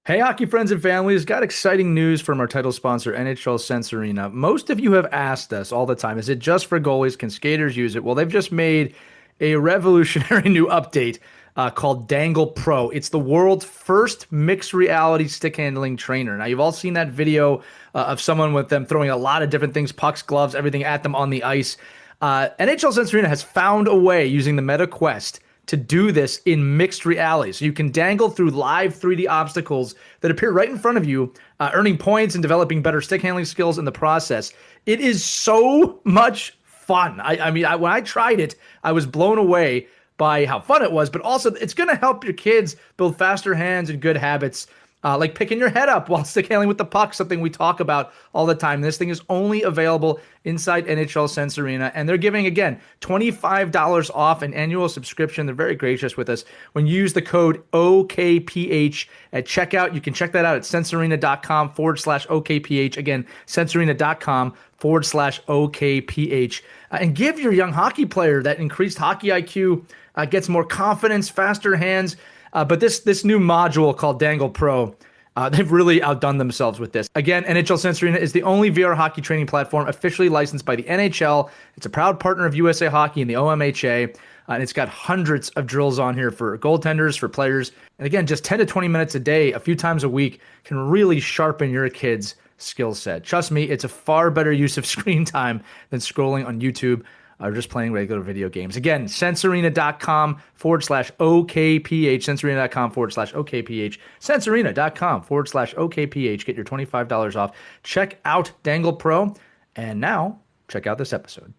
Hey, hockey friends and families, got exciting news from our title sponsor, NHL Sense Arena. Most of you have asked us all the time, is it just for goalies? Can skaters use it? Well, they've just made a revolutionary new update called Dangle Pro. It's the world's first mixed reality stick handling trainer. Now, you've all seen that video of someone with them throwing a lot of different things, pucks, gloves, everything at them on the ice. NHL Sense Arena has found a way using the Meta Quest to do this in mixed reality. So you can dangle through live 3D obstacles that appear right in front of you, earning points and developing better stick handling skills in the process. It is so much fun. When I tried it, I was blown away by how fun it was, but also it's going to help your kids build faster hands and good habits. Like picking your head up while stick handling with the puck, something we talk about all the time. This thing is only available inside NHL Sense Arena, and they're giving, again, $25 off an annual subscription. They're very gracious with us. When you use the code OKPH at checkout, you can check that out at sensearena.com/OKPH. Again, sensearena.com/OKPH. And give your young hockey player that increased hockey IQ, gets more confidence, faster hands. But this new module called Dangle Pro, they've really outdone themselves with this. Again, NHL Sense Arena is the only VR hockey training platform officially licensed by the NHL. It's a proud partner of USA Hockey and the OMHA. And it's got hundreds of drills on here for goaltenders, for players. And again, just 10 to 20 minutes a day, a few times a week, can really sharpen your kids' skill set. Trust me, it's a far better use of screen time than scrolling on YouTube or just playing regular video games. Again, sensearena.com/OKPH, sensearena.com/OKPH, sensearena.com/OKPH. Get your $25 off. Check out Dangle Pro. And now, check out this episode.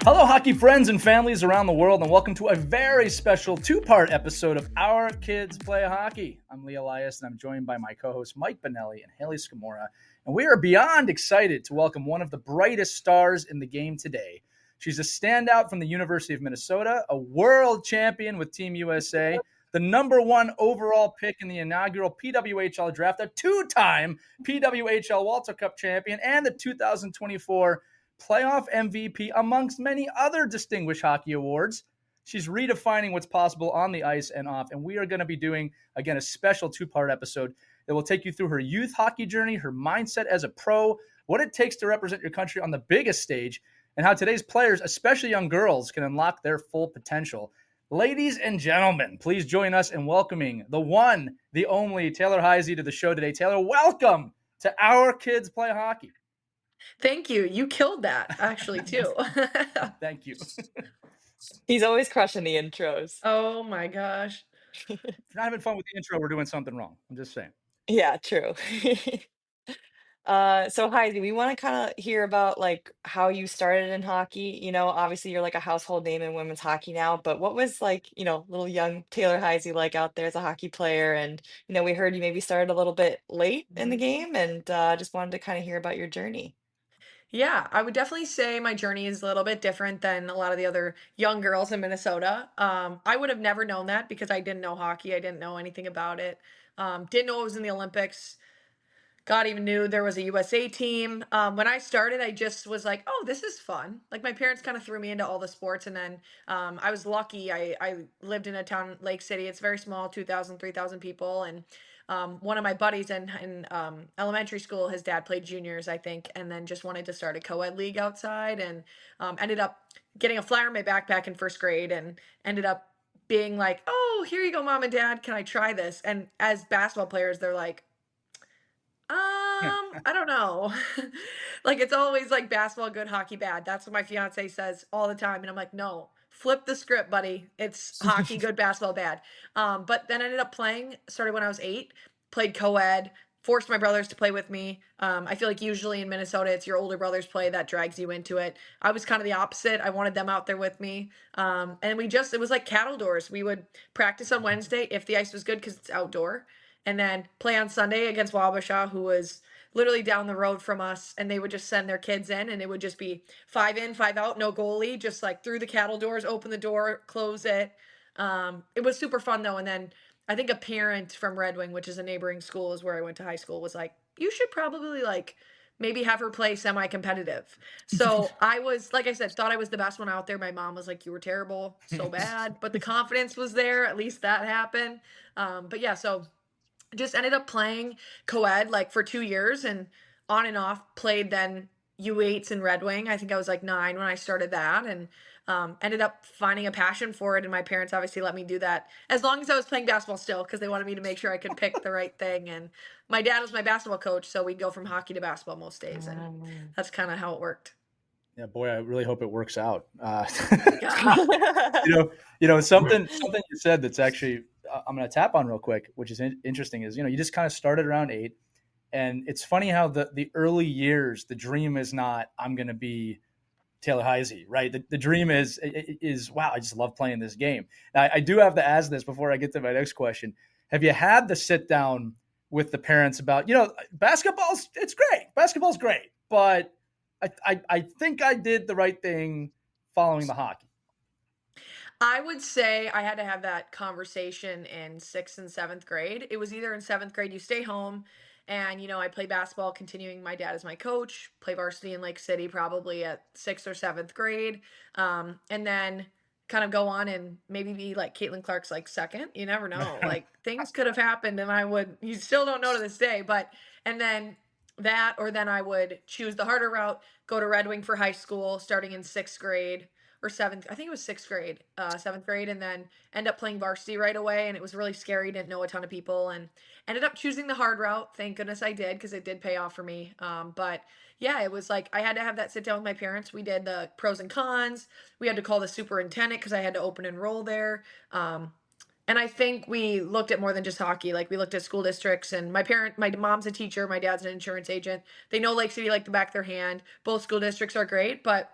Hello, hockey friends and families around the world, and welcome to a very special two-part episode of Our Kids Play Hockey. I'm Lee Elias, and I'm joined by my co-hosts Mike Benelli and Haley Scamora, and we are beyond excited to welcome one of the brightest stars in the game today. She's a standout from the University of Minnesota, a world champion with Team USA, the number one overall pick in the inaugural PWHL draft, a two-time PWHL Walter Cup champion, and the 2024 playoff MVP, amongst many other distinguished hockey awards. She's redefining what's possible on the ice and off, and we are going to be doing, again, a special two-part episode that will take you through her youth hockey journey, her mindset as a pro, what it takes to represent your country on the biggest stage, and how today's players, especially young girls, can unlock their full potential. Ladies and gentlemen, please join us in welcoming the one, the only Taylor Heise to the show today. Taylor, welcome to Our Kids Play Hockey. Thank you. You killed that, actually, too. Thank you. He's always crushing the intros. Oh my gosh. If you're not having fun with the intro, we're doing something wrong. I'm just saying. Yeah, true. So Heidi, we want to kind of hear about like how you started in hockey. Obviously you're like a household name in women's hockey now, but what was like, little young Taylor Heisey like out there as a hockey player? And we heard you maybe started a little bit late in the game, and just wanted to kind of hear about your journey. Yeah, I would definitely say my journey is a little bit different than a lot of the other young girls in Minnesota. I would have never known that because I didn't know hockey. I didn't know anything about it. Didn't know it was in the Olympics. God even knew there was a USA team. When I started, I just was like, oh, this is fun. Like my parents kind of threw me into all the sports. And then I was lucky. I lived in a town, Lake City. It's very small, 2,000, 3,000 people. And one of my buddies in elementary school, his dad played juniors, I think, and then just wanted to start a co-ed league outside, and ended up getting a flyer in my backpack in first grade, and ended up being like, oh, here you go, mom and dad. Can I try this? And as basketball players, they're like, I don't know. Like it's always like basketball good, hockey bad. That's what my fiance says all the time. And I'm like, no, flip the script, buddy. It's hockey good, basketball bad. But then ended up playing, started when I was 8, played co-ed, forced my brothers to play with me. I feel like usually in Minnesota, it's your older brothers play that drags you into it. I was kind of the opposite. I wanted them out there with me. And it was like cattle doors. We would practice on Wednesday if the ice was good because it's outdoor, and then play on Sunday against Wabasha, who was literally down the road from us, and they would just send their kids in, and it would just be 5 in, 5 out, no goalie, just like through the cattle doors, open the door, close it. It was super fun though. And then I think a parent from Red Wing, which is a neighboring school, is where I went to high school, was like, you should probably like maybe have her play semi-competitive. So I was, like I said, thought I was the best one out there. My mom was like, "You were terrible, so bad," but the confidence was there. At least that happened. But yeah, so just ended up playing co-ed like for 2 years and on and off played then U8s and Red Wing. I think I was like 9 when I started that, and ended up finding a passion for it. And my parents obviously let me do that as long as I was playing basketball still, because they wanted me to make sure I could pick the right thing. And my dad was my basketball coach, so we'd go from hockey to basketball most days, and Um, that's kind of how it worked. Yeah, boy, I really hope it works out. Yeah. You know, something you said that's actually I'm going to tap on real quick, which is interesting. Is you just kind of started around 8, and it's funny how the early years, the dream is not I'm going to be Taylor Heise, right? The dream is wow, I just love playing this game. Now, I do have to ask this before I get to my next question. Have you had the sit down with the parents about basketball's it's great, basketball's great, but I think I did the right thing following the hockey. I would say I had to have that conversation in 6th and 7th grade. It was either in 7th grade, you stay home and, I play basketball, continuing my dad as my coach, play varsity in Lake City probably at 6th or 7th grade. And then kind of go on and maybe be like Caitlin Clark's like second. You never know. Like things could have happened and you still don't know to this day. And then that, or then I would choose the harder route, go to Red Wing for high school starting in 6th grade or seventh. I think it was 6th grade, 7th grade, and then end up playing varsity right away. And it was really scary. Didn't know a ton of people, and ended up choosing the hard route. Thank goodness I did, because it did pay off for me. But yeah, it was like I had to have that sit down with my parents. We did the pros and cons. We had to call the superintendent because I had to open enroll there. And I think we looked at more than just hockey. Like we looked at school districts, and my mom's a teacher, my dad's an insurance agent. They know Lake City like the back of their hand. Both school districts are great, but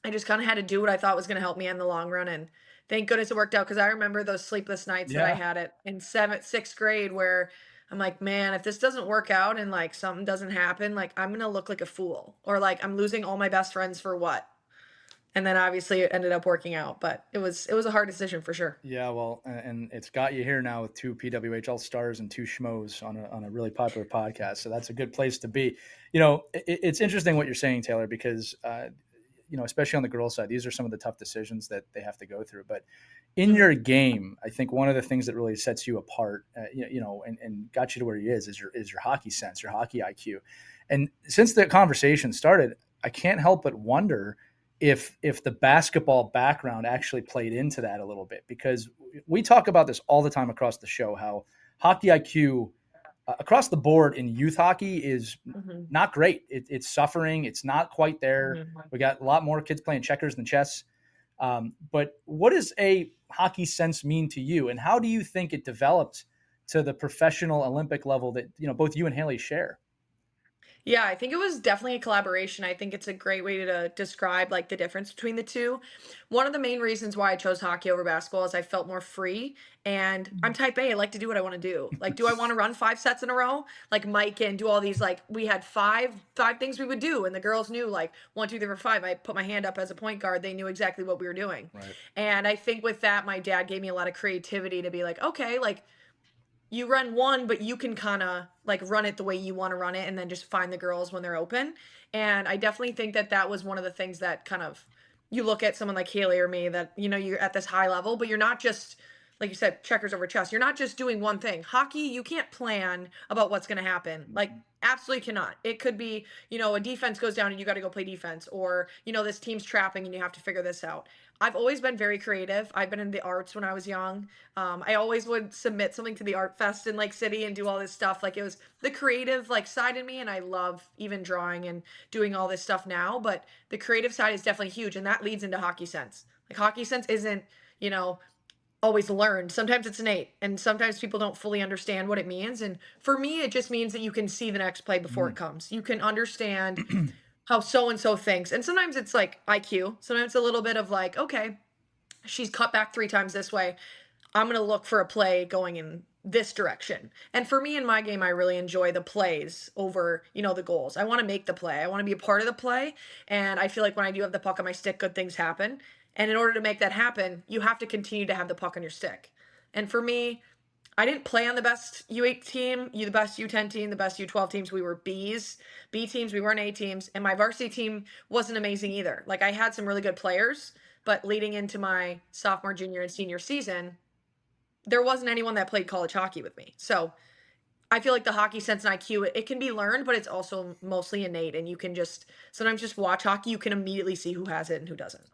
I just kind of had to do what I thought was going to help me in the long run. And thank goodness it worked out, because I remember those sleepless nights that I Yeah, had it in 6th grade where I'm like, man, if this doesn't work out and like something doesn't happen, like I'm going to look like a fool, or like I'm losing all my best friends for what? And then obviously it ended up working out, but it was a hard decision for sure. yeah. Well, and it's got you here now with 2 PWHL stars and 2 schmoes on a really popular podcast. So that's a good place to be. It's interesting what you're saying, Taylor, because especially on the girls' side, these are some of the tough decisions that they have to go through. But in Mhm. your game, I think one of the things that really sets you apart, and got you to where you is your hockey sense, your hockey IQ. And since the conversation started, I can't help but wonder if the basketball background actually played into that a little bit, because we talk about this all the time across the show, how hockey IQ across the board in youth hockey is Mhm. not great. It's suffering. It's not quite there. Mhm. We got a lot more kids playing checkers than chess. But what does a hockey sense mean to you, and how do you think it developed to the professional Olympic level that both you and Haley share? Yeah, I think it was definitely a collaboration. I think it's a great way to describe like the difference between the two. One of the main reasons why I chose hockey over basketball is I felt more free, and I'm type A. I like to do what I want to do. Like, do I want to run 5 sets in a row? Like Mike and do all these, like we had five things we would do, and the girls knew like 1, 2, 3, 4, 5. I put my hand up as a point guard. They knew exactly what we were doing. Right. And I think with that, my dad gave me a lot of creativity to be like, okay, like you run one, but you can kind of like run it the way you want to run it, and then just find the girls when they're open. And I definitely think that that was one of the things that kind of, you look at someone like Haley or me, that you're at this high level, but you're not just, like you said, checkers over chess. You're not just doing one thing. Hockey, you can't plan about what's going to happen. Like, absolutely cannot. It could be, a defense goes down and you got to go play defense, or this team's trapping and you have to figure this out. I've always been very creative. I've been in the arts when I was young. I always would submit something to the art fest in Lake City and do all this stuff. Like, it was the creative like side in me, and I love even drawing and doing all this stuff now. But the creative side is definitely huge, and that leads into hockey sense. Like, hockey sense isn't, you know, always learned. Sometimes it's innate, and sometimes people don't fully understand what it means. And for me, it just means that you can see the next play before it Mm. comes. You can understand how so and so thinks. And sometimes it's like IQ. Sometimes it's a little bit of like, okay, she's cut back 3 times this way. I'm going to look for a play going in this direction. And for me in my game, I really enjoy the plays over, the goals. I want to make the play. I want to be a part of the play. And I feel like when I do have the puck on my stick, good things happen. And in order to make that happen, you have to continue to have the puck on your stick. And for me, I didn't play on the best U8 team, the best U10 team, the best U12 teams. We were Bs, B teams. We weren't A teams, and my varsity team wasn't amazing either. Like I had some really good players, but leading into my sophomore, junior, and senior season, there wasn't anyone that played college hockey with me. So I feel like the hockey sense and IQ, it can be learned, but it's also mostly innate, and you can just sometimes just watch hockey. You can immediately see who has it and who doesn't.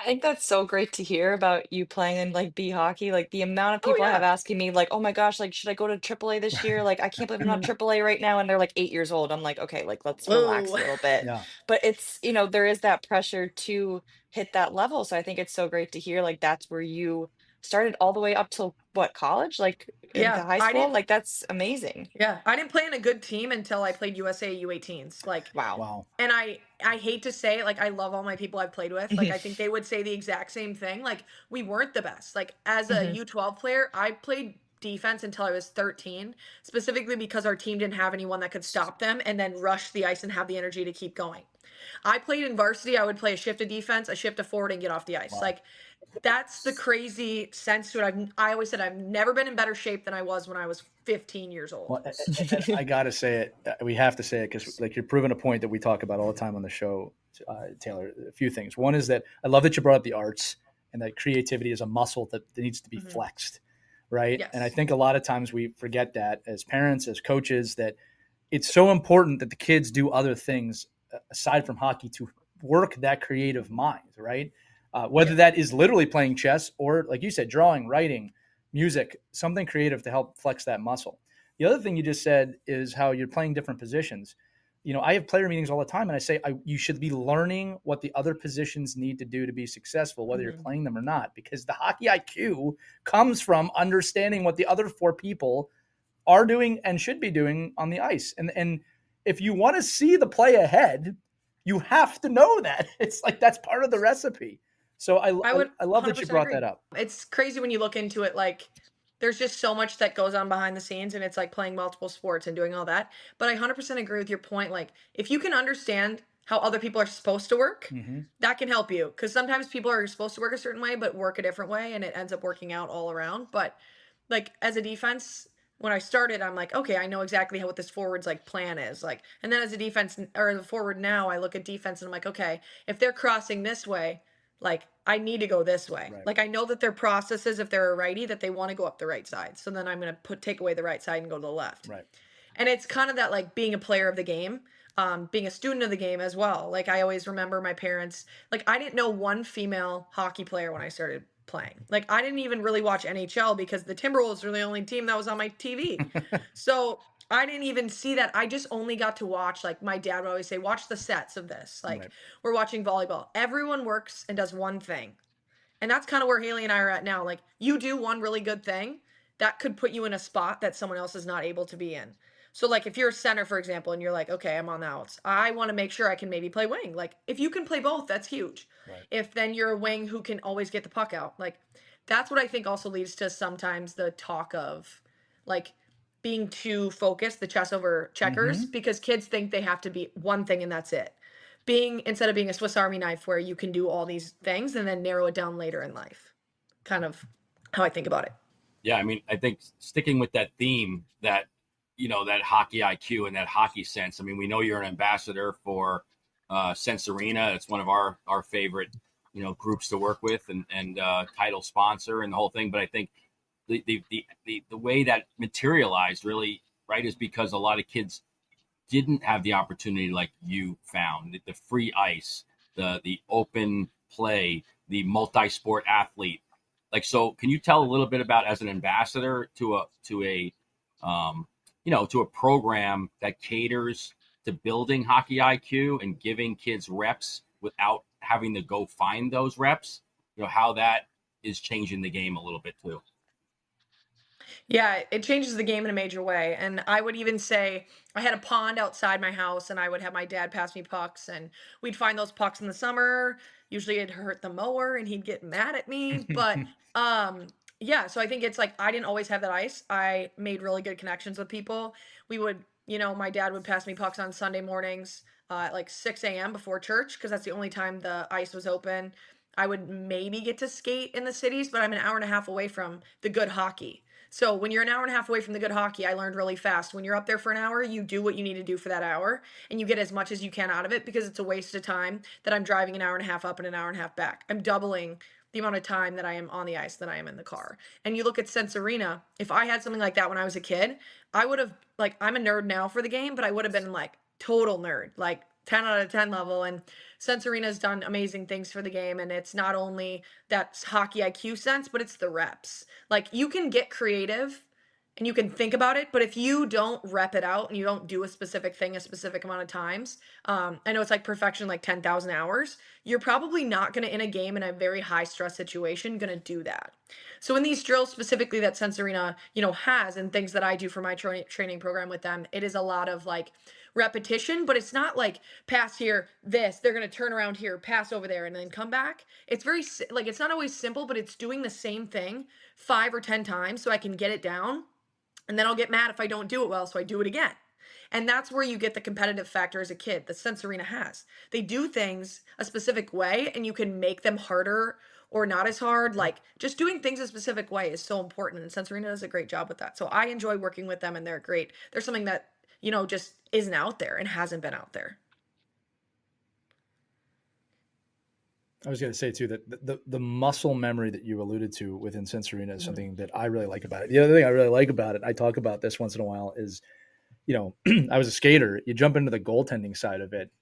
I think that's so great to hear about you playing in like B hockey. Like the amount of Oh people I have yeah. asking me, like, "Oh my gosh, like, should I go to AAA this year? Like, I can't believe I'm not Mhm. AAA right now." And they're like 8 years old. I'm like, okay, like let's relax Whoa. a little bit. Yeah. But it's, there is that pressure to hit that level. So I think it's so great to hear like that's where you started all the way up till what, college? Like into Yeah, high I school? didn't. Like that's amazing. Yeah, I didn't play in a good team until I played USA U18s. Like, Wow. Wow. and I hate to say it, like I love all my people I've played with. Like I think they would say the exact same thing. Like we weren't the best. Like as a Mhm. U12 player, I played defense until I was 13, specifically because our team didn't have anyone that could stop them and then rush the ice and have the energy to keep going. I played in varsity, I would play a shift of defense, a shift of forward and get off the ice. Wow. Like that's the crazy sense to it. I always said I've never been in better shape than I was when I was 15 years old. Well, and I gotta say it. We have to say it because, like, you're proving a point that we talk about all the time on the show, Taylor. A few things. One is that I love that you brought up the arts and that creativity is a muscle that needs to be Mhm. flexed, right? And I Yes. think a lot of times we forget that as parents, as coaches, that it's so important that the kids do other things aside from hockey to work that creative mind, right? Whether Yeah. that is literally playing chess or, like you said, drawing, writing, music, something creative to help flex that muscle. The other thing you just said is how you're playing different positions. I have player meetings all the time, and I say you should be learning what the other positions need to do to be successful, whether you're Mhm. playing them or not, because the hockey IQ comes from understanding what the other four people are doing and should be doing on the ice. And if you want to see the play ahead, you have to know that. It's like that's part of the recipe. So I I would I love that you 100% brought agree. that up. It's crazy when you look into it, like, there's just so much that goes on behind the scenes, and it's like playing multiple sports and doing all that. But I 100% agree with your point. Like, if you can understand how other people are supposed to work, Mm-hmm. that can help you. Because sometimes people are supposed to work a certain way, but work a different way, and it ends up working out all around. But like as a defense, when I started, I'm like, okay, I know exactly how what this forward's like plan is. Like, and then as a defense or a forward now, I look at defense and I'm like, okay, if they're crossing this way, like I need to go this way. Right. Like I know that their processes, if they're a righty, that they want to go up the right side. So then I'm gonna take away the right side and go to the left. Right. And it's kind of that like being a player of the game, being a student of the game as well. Like I always remember my parents, like I didn't know one female hockey player when I started playing. Like I didn't even really watch NHL because the Timberwolves were the only team that was on my TV. So I didn't even see that. I just only got to watch, like my dad would always say, watch the sets of this. Like Right. we're watching volleyball. Everyone works and does one thing. And that's kind of where Haley and I are at now. Like you do one really good thing that could put you in a spot that someone else is not able to be in. So like if you're a center, for example, and you're like, okay, I'm on the outs. I want to make sure I can maybe play wing. Like if you can play both, that's huge. Right. If then you're a wing who can always get the puck out. Like that's what I think also leads to sometimes the talk of like being too focused, the chess over checkers, Mm-hmm. because kids think they have to be one thing and that's it, being instead of being a Swiss Army knife where you can do all these things and then narrow it down later in life. Kind of how I think about it. Yeah, I mean, I think sticking with that theme, that that hockey IQ and that hockey sense. I mean, we know you're an ambassador for Sense Arena. It's one of our favorite groups to work with, and title sponsor and the whole thing. But I think the way that materialized really, right, is because a lot of kids didn't have the opportunity like you found, the free ice, the open play, the multi-sport athlete. Like, so can you tell a little bit about, as an ambassador to a to a program that caters to building hockey IQ and giving kids reps without having to go find those reps, how that is changing the game a little bit too. Yeah, it changes the game in a major way. And I would even say I had a pond outside my house and I would have my dad pass me pucks and we'd find those pucks in the summer. Usually it'd hurt the mower and he'd get mad at me. But yeah, so I think it's like I didn't always have that ice. I made really good connections with people. We would, my dad would pass me pucks on Sunday mornings at like 6 a.m. before church because that's the only time the ice was open. I would maybe get to skate in the cities, but I'm an hour and a half away from the good hockey. So when you're an hour and a half away from the good hockey, I learned really fast. When you're up there for an hour, you do what you need to do for that hour and you get as much as you can out of it, because it's a waste of time that I'm driving an hour and a half up and an hour and a half back. I'm doubling the amount of time that I am on the ice than I am in the car. And you look at Sense Arena, if I had something like that when I was a kid, I would have, like, I'm a nerd now for the game, but I would have been like total nerd, like 10 out of 10 level. And Sense Arena's done amazing things for the game. And it's not only that hockey IQ sense, but it's the reps. Like, you can get creative and you can think about it, but if you don't rep it out and you don't do a specific thing a specific amount of times, I know it's like perfection, like 10,000 hours, you're probably not going to, in a game in a very high stress situation, going to do that. So in these drills specifically that Sense Arena, has, and things that I do for my training program with them, it is a lot of like repetition, but it's not like pass here, this, they're going to turn around here, pass over there, and then come back. It's very, like, it's not always simple, but it's doing the same thing 5 or 10 times so I can get it down. And then I'll get mad if I don't do it well, so I do it again. And that's where you get the competitive factor as a kid that Sense Arena has. They do things a specific way, and you can make them harder or not as hard. Like, just doing things a specific way is so important, and Sense Arena does a great job with that. So I enjoy working with them, and they're great. They're something that, just isn't out there and hasn't been out there. I was going to say too that the muscle memory that you alluded to within Sense Arena is Mhm. something that I really like about it. The other thing I really like about it, I talk about this once in a while, is, I was a skater. You jump into the goaltending side of it.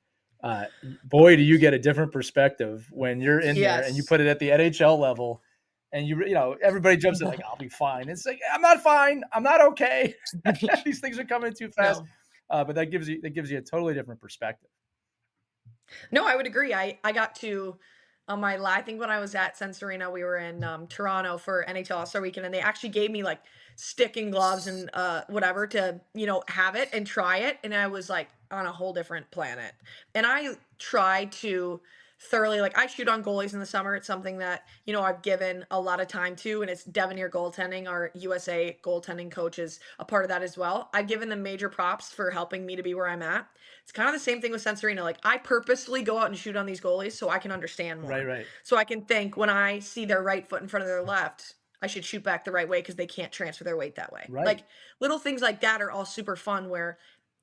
Boy, do you get a different perspective when you're in there and you Yes. put it at the NHL level, and everybody jumps in like, I'll be fine. It's like, I'm not fine. I'm not okay. These things are coming too fast. No. But that gives you a totally different perspective. No, I would agree. I got to on I think when I was at Sense Arena, we were in Toronto for NHL All-Star Weekend, and they actually gave me like stick and gloves and whatever to have it and try it, and I was like on a whole different planet. And I try to thoroughly, like, I shoot on goalies in the summer. It's something that I've given a lot of time to, and it's Devanir goaltending. Our USA goaltending coach is a part of that as well. I've given them major props for helping me to be where I'm at. It's kind of the same thing with Sense Arena. Like, I purposely go out and shoot on these goalies so I can understand more. Right. So I can think when I see their right foot in front of their left, I should shoot back the right way because they can't transfer their weight that way. Right. Like, little things like that are all super fun where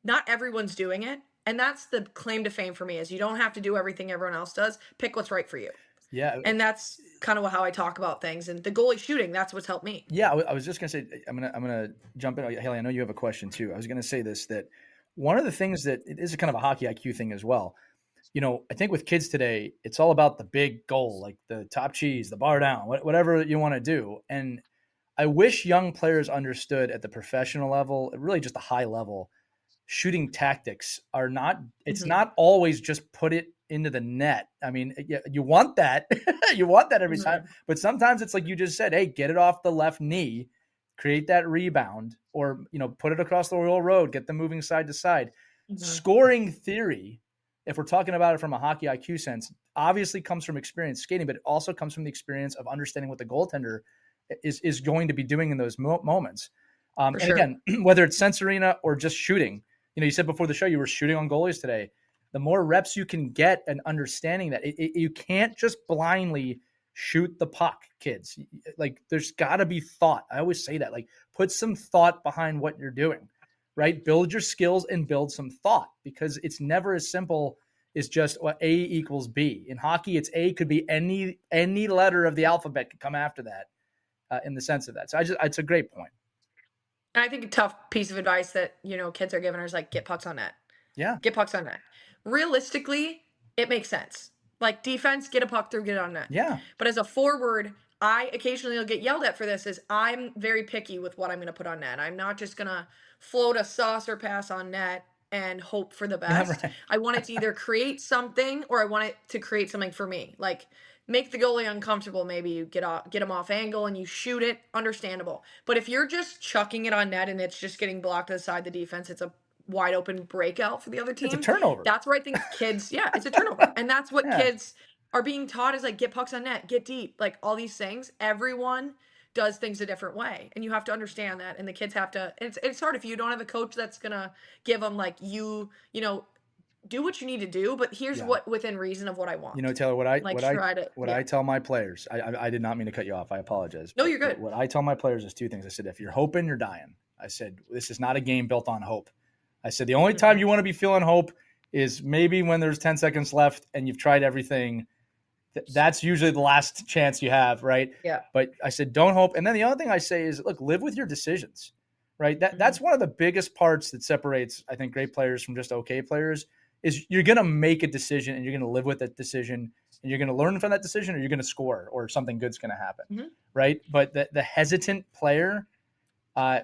not everyone's doing it. And that's the claim to fame for me, is you don't have to do everything everyone else does. Pick what's right for you. Yeah. And that's kind of how I talk about things. And the goalie shooting, that's what's helped me. Yeah, I was just gonna say, I'm gonna jump in. Haley, I know you have a question too. I was gonna say this, that one of the things that it is kind of a hockey IQ thing as well. I think with kids today, it's all about the big goal, like the top cheese, the bar down, whatever you want to do. And I wish young players understood at the professional level, really just a high level, shooting tactics are not, it's not always just put it into the net. I mean, you want that, you want that every time, but sometimes it's like you just said, hey, get it off the left knee, create that rebound, or, put it across the whole road, get them moving side to side. Scoring theory, if we're talking about it from a hockey IQ sense, obviously comes from experience skating, but it also comes from the experience of understanding what the goaltender is going to be doing in those moments. And sure. Again, whether it's Sense Arena or just shooting, you said before the show you were shooting on goalies today. The more reps you can get and understanding that you can't just blindly shoot the puck, kids. Like, there's got to be thought. I always say that, like, put some thought behind what you're doing, right? Build your skills and build some thought, because it's never as simple as just A equals B. In hockey, it's A could be any letter of the alphabet could come after that, in the sense of that. So it's a great point. And I think a tough piece of advice that, kids are giving is like, get pucks on net. Yeah. Get pucks on net. Realistically, it makes sense. Like, defense, get a puck through, get it on net. Yeah. But as a forward, I occasionally will get yelled at for this, is I'm very picky with what I'm going to put on net. I'm not just going to float a saucer pass on net and hope for the best. Right. I want it to either create something, or I want it to create something for me. Like, make the goalie uncomfortable. Maybe you get him off angle and you shoot it. Understandable. But if you're just chucking it on net and it's just getting blocked to the side of the defense, it's a wide open breakout for the other team. It's a turnover. That's where I think kids, it's a turnover. And that's what kids are being taught, is like, get pucks on net, get deep, like all these things. Everyone does things a different way, and you have to understand that. And the kids have to, it's hard if you don't have a coach that's going to give them, like, do what you need to do, but here's Yeah. what within reason of what I want. Taylor, Like try to, what yeah. I tell my players, I did not mean to cut you off. I apologize. No, you're But good. what I tell my players is two things. I said, if you're hoping, you're dying. I said, this is not a game built on hope. I said, the only time you want to be feeling hope is maybe when there's 10 seconds left and you've tried everything. That's usually the last chance you have, right? Yeah. But I said, don't hope. And then the other thing I say is, look, live with your decisions, right? That's one of the biggest parts that separates, I think, great players from just okay players is you're going to make a decision and you're going to live with that decision and you're going to learn from that decision or you're going to score or something good's going to happen, right? But the hesitant player,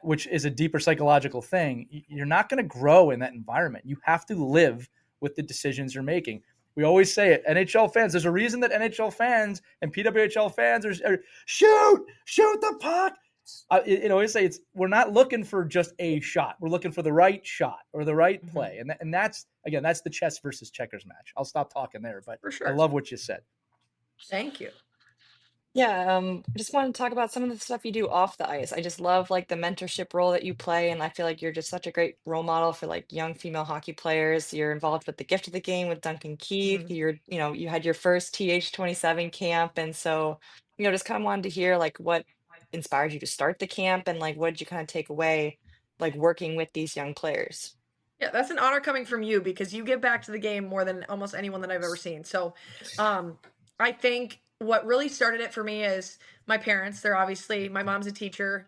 which is a deeper psychological thing, you're not going to grow in that environment. You have to live with the decisions you're making. We always say it, NHL fans, there's a reason that NHL fans and PWHL fans are shoot the puck. Always say we're not looking for just a shot. We're looking for the right shot or the right play. And that's, again, that's the chess versus checkers match. I'll stop talking there, but For sure. I love what you said. Thank you. Yeah, just wanted to talk about some of the stuff you do off the ice. I just love like the mentorship role that you play, and I feel like you're just such a great role model for like young female hockey players. You're involved with the Gift of the Game with Duncan Keith. You had your first TH27 camp, and so, just kind of wanted to hear like what inspired you to start the camp and like what did you kind of take away like working with these young players? Yeah, that's an honor coming from you because you give back to the game more than almost anyone that I've ever seen. So, I think what really started it for me is my parents. They're obviously, my mom's a teacher.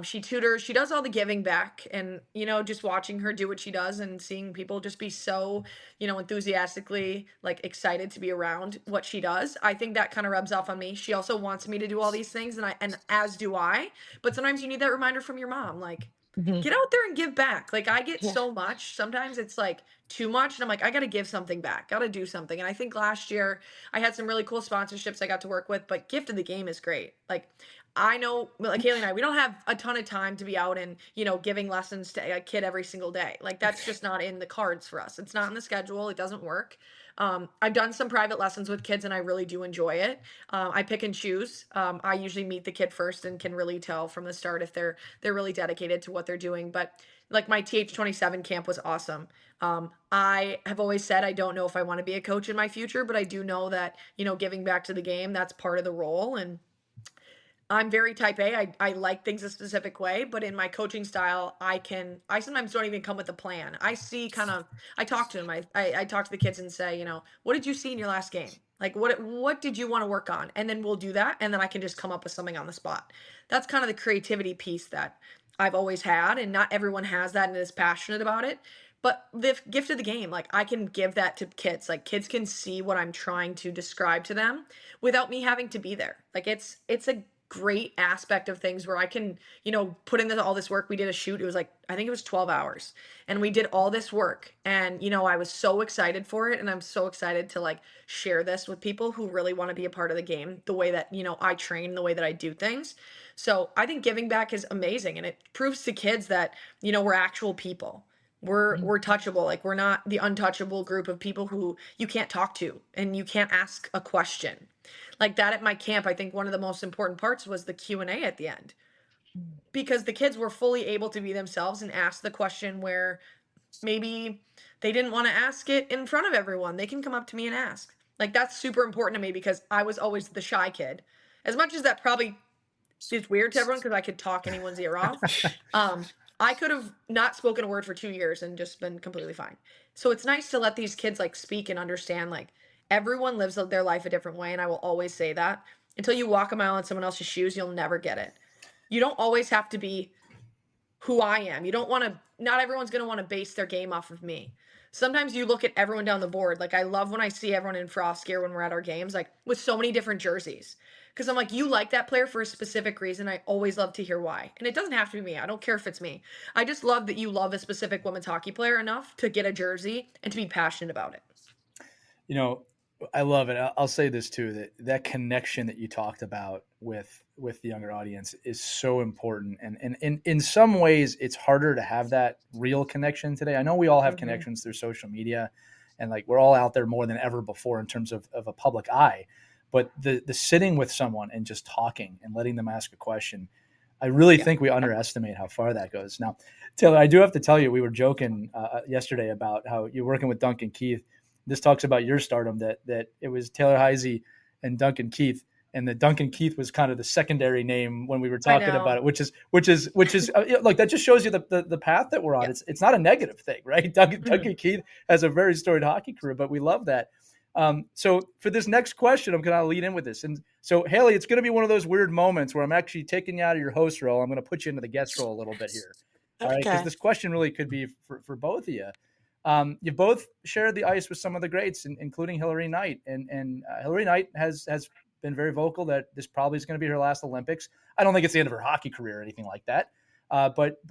She tutors, she does all the giving back, and just watching her do what she does and seeing people just be so, enthusiastically like excited to be around what she does. I think that kind of rubs off on me. She also wants me to do all these things, and as do I. But sometimes you need that reminder from your mom, like Mhm. get out there and give back. Like I get Yeah. so much. Sometimes it's like too much and I'm like I got to give something back. Got to do something. And I think last year I had some really cool sponsorships I got to work with, but Gift of the Game is great. Like I know like Haley and I, we don't have a ton of time to be out and, giving lessons to a kid every single day. Like that's just not in the cards for us. It's not in the schedule. It doesn't work. I've done some private lessons with kids and I really do enjoy it. I pick and choose. I usually meet the kid first and can really tell from the start if they're really dedicated to what they're doing. But like my TH27 camp was awesome. I have always said I don't know if I want to be a coach in my future, but I do know that, giving back to the game, that's part of the role. And I'm very type A. I like things a specific way, but in my coaching style, I sometimes don't even come with a plan. I see kind of, I talk to them. I talk to the kids and say, what did you see in your last game? Like what did you want to work on? And then we'll do that. And then I can just come up with something on the spot. That's kind of the creativity piece that I've always had. And not everyone has that and is passionate about it. But the gift of the game, like I can give that to kids. Like kids can see what I'm trying to describe to them without me having to be there. Like it's a great aspect of things where I can, put in all this work. We did a shoot. It was like, I think it was 12 hours and we did all this work. And, I was so excited for it. And I'm so excited to like share this with people who really want to be a part of the game, the way that, I train, the way that I do things. So I think giving back is amazing. And it proves to kids that, we're actual people. We're touchable. Like we're not the untouchable group of people who you can't talk to and you can't ask a question like that. At my camp, I think one of the most important parts was the Q&A at the end because the kids were fully able to be themselves and ask the question where maybe they didn't want to ask it in front of everyone. They can come up to me and ask. Like that's super important to me because I was always the shy kid. As much as that probably is weird to everyone because I could talk anyone's ear off. I could have not spoken a word for 2 years and just been completely fine. So it's nice to let these kids like speak and understand like everyone lives their life a different way. And I will always say that until you walk a mile in someone else's shoes, you'll never get it. You don't always have to be who I am. You don't want to, not everyone's going to want to base their game off of me. Sometimes you look at everyone down the board. Like I love when I see everyone in frost gear when we're at our games, like with so many different jerseys. Because I'm like, you like that player for a specific reason. I always love to hear why. And it doesn't have to be me. I don't care if it's me. I just love that you love a specific women's hockey player enough to get a jersey and to be passionate about it. You know, I love it. I'll say this too, that connection that you talked about with the younger audience is so important. And in some ways it's harder to have that real connection today. I know we all have connections through social media and like we're all out there more than ever before in terms of a public eye. But the sitting with someone and just talking and letting them ask a question, I really Yeah. think we underestimate how far that goes. Now, Taylor, I do have to tell you, we were joking yesterday about how you're working with Duncan Keith. This talks about your stardom, that it was Taylor Heise and Duncan Keith, and that Duncan Keith was kind of the secondary name when we were I talking about know. it, which is look, that just shows you the path that we're on. Yeah. It's not a negative thing, right? Mhm. Duncan Keith has a very storied hockey career, but we love that. So for this next question, I'm going to lead in with this. And so, Haley, it's going to be one of those weird moments where I'm actually taking you out of your host role. I'm going to put you into the guest role a little bit here. All right. Because Okay. this question really could be for both of you. You both shared the ice with some of the greats, including Hillary Knight. And Hillary Knight has been very vocal that this probably is going to be her last Olympics. I don't think it's the end of her hockey career or anything like that. But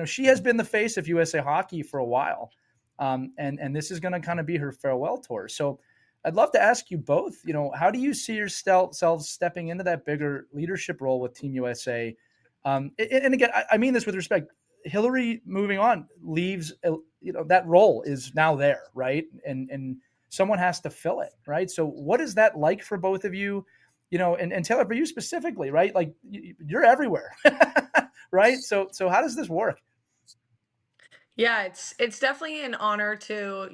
she has been the face of USA Hockey for a while. And this is going to kind of be her farewell tour. So I'd love to ask you both, how do you see yourselves stepping into that bigger leadership role with Team USA? And again, I mean this with respect. Hillary moving on leaves, that role is now there, right? And someone has to fill it, right? So what is that like for both of you? And Taylor, for you specifically, right? Like you're everywhere, right? So how does this work? Yeah, it's definitely an honor to,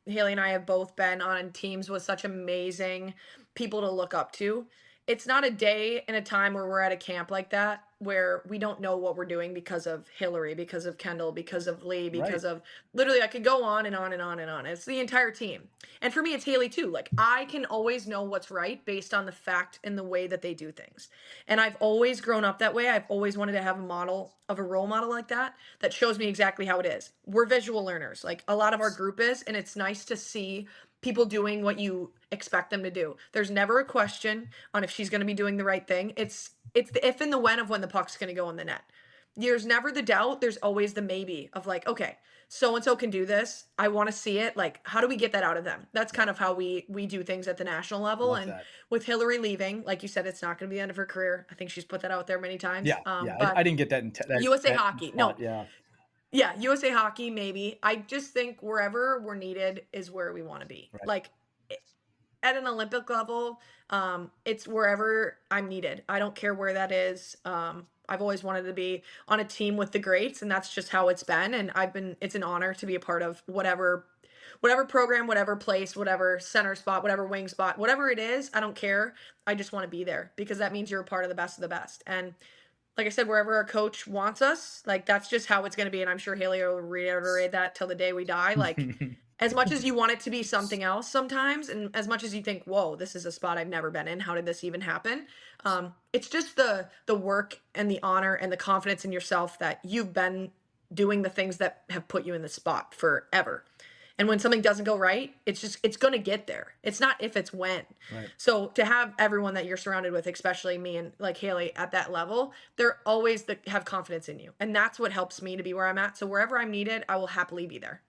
Haley and I have both been on teams with such amazing people to look up to. It's not a day and a time where we're at a camp like that where we don't know what we're doing because of Hillary, because of Kendall, because of Lee, Right. because of literally I could go on and on and on and on. It's the entire team. And for me it's Haley too. Like I can always know what's right based on the fact and the way that they do things. And I've always grown up that way. I've always wanted to have a model of a role model like that shows me exactly how it is. We're visual learners, like a lot of our group is, and it's nice to see people doing what you expect them to do. There's never a question on if she's going to be doing the right thing. It's the if and the when of when the puck's going to go in the net. There's never the doubt. There's always the maybe of like, okay, so and so can do this. I want to see it. Like, how do we get that out of them? That's kind of how we do things at the national level. Love And that. with Hillary leaving, like you said, it's not going to be the end of her career. I think she's put that out there many times. Yeah. Yeah. I, But I didn't get that in USA that Hockey, no, thought. Yeah. yeah, USA Hockey, maybe. I just think wherever we're needed is where we want to be. Right. Like at an Olympic level, it's wherever I'm needed. I don't care where that is. I've always wanted to be on a team with the greats, and that's just how it's been. And it's an honor to be a part of whatever program, whatever place, whatever center spot, whatever wing spot, whatever it is. I don't care. I just want to be there because that means you're a part of the best of the best. And like I said, wherever our coach wants us, like that's just how it's going to be. And I'm sure Haley will reiterate that till the day we die. Like, as much as you want it to be something else sometimes, and as much as you think, "Whoa, this is a spot I've never been in. How did this even happen?" It's just the work and the honor and the confidence in yourself that you've been doing the things that have put you in the spot forever. And when something doesn't go right, it's going to get there. It's not if, it's when. Right. So to have everyone that you're surrounded with, especially me and like Haley at that level, they're always have confidence in you. And that's what helps me to be where I'm at. So wherever I'm needed, I will happily be there.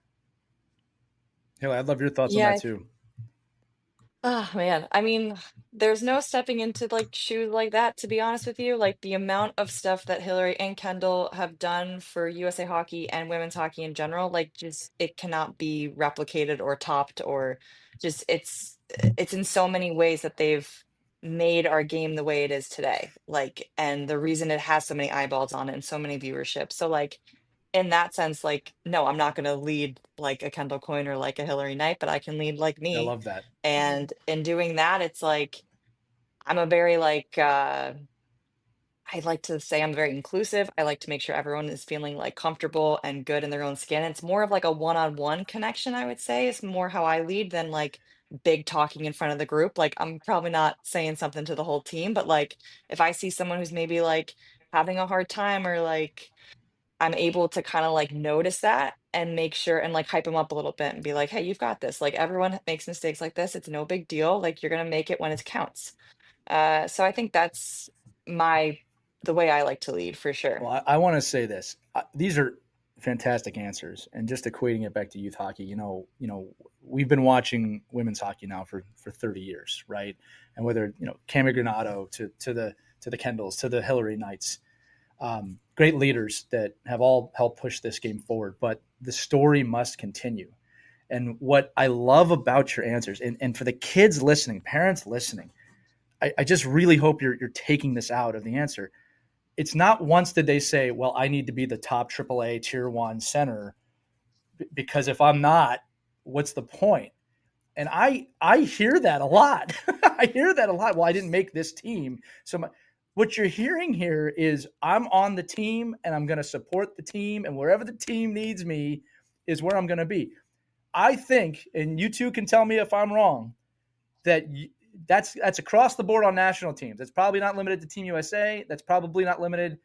Haley, I'd love your thoughts on Yeah, that too. oh man, I mean, there's no stepping into like shoes like that, to be honest with you. Like the amount of stuff that Hillary and Kendall have done for USA Hockey and women's hockey in general, like just it cannot be replicated or topped or just it's in so many ways that they've made our game the way it is today. Like, and the reason it has so many eyeballs on it and so many viewership. So like in that sense, like, no, I'm not going to lead like a Kendall Coyne or like a Hillary Knight, but I can lead like I me. love that. Mhm. And in doing that, it's like I'm a very like I like to say I'm very inclusive. I like to make sure everyone is feeling like comfortable and good in their own skin. It's more of like a one-on-one connection, I would say. It's more how I lead than like big talking in front of the group. Like I'm probably not saying something to the whole team, but like if I see someone who's maybe like having a hard time or like I'm able to kind of like notice that and make sure and like hype them up a little bit and be like, hey, you've got this. Like everyone makes mistakes like this. It's no big deal. Like you're gonna make it when it counts. So I think that's my the way I like to lead for sure. Well, I want to say this. These are fantastic answers, and just equating it back to youth hockey. We've been watching women's hockey now for 30 years, right? And whether Cami Granato to the Kendalls to the Hillary Knights, great leaders that have all helped push this game forward. But the story must continue. And what I love about your answers, and for the kids listening, parents listening, I just really hope you're taking this out of the answer. it's not once did they say, well, I need to be the top AAA tier 1 center, because if I'm not, what's the point? And I hear that a lot. I hear that a lot. Well, I didn't make this team. So what you're hearing here is I'm on the team and I'm going to support the team, and wherever the team needs me is where I'm going to be. I think, and you two can tell me if I'm wrong, that that's across the board on national teams. It's probably not limited to Team USA. That's probably not limited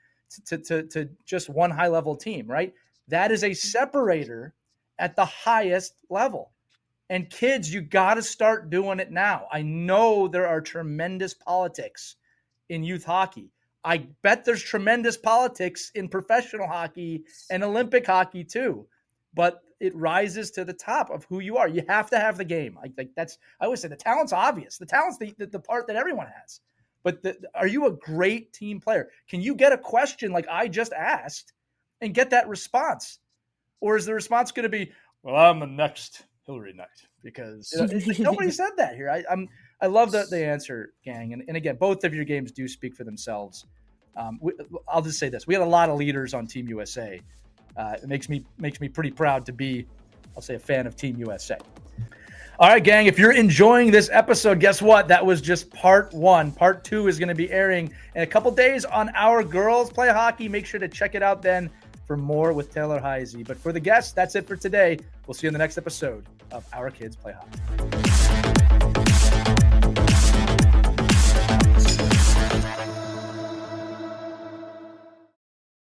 to just one high-level team, right? That is a separator at the highest level. And kids, you got to start doing it now. I know there are tremendous politics in youth hockey. I bet there's tremendous politics in professional hockey and Olympic hockey too. But it rises to the top of who you are. You have to have the game. I always say the talent's obvious. The talent's the part that everyone has. But are you a great team player? Can you get a question like I just asked and get that response? Or is the response going to be, well, I'm the next Hillary Knight? Because nobody said that here. I love the answer, gang. And again, both of your games do speak for themselves. I'll just say this. We had a lot of leaders on Team USA. It makes me pretty proud to be, I'll say, a fan of Team USA. All right, gang, if you're enjoying this episode, guess what? That was just part 1. Part 2 is going to be airing in a couple days on Our Girls Play Hockey. Make sure to check it out then for more with Taylor Heise. But for the guests, that's it for today. We'll see you in the next episode of Our Kids Play Hockey.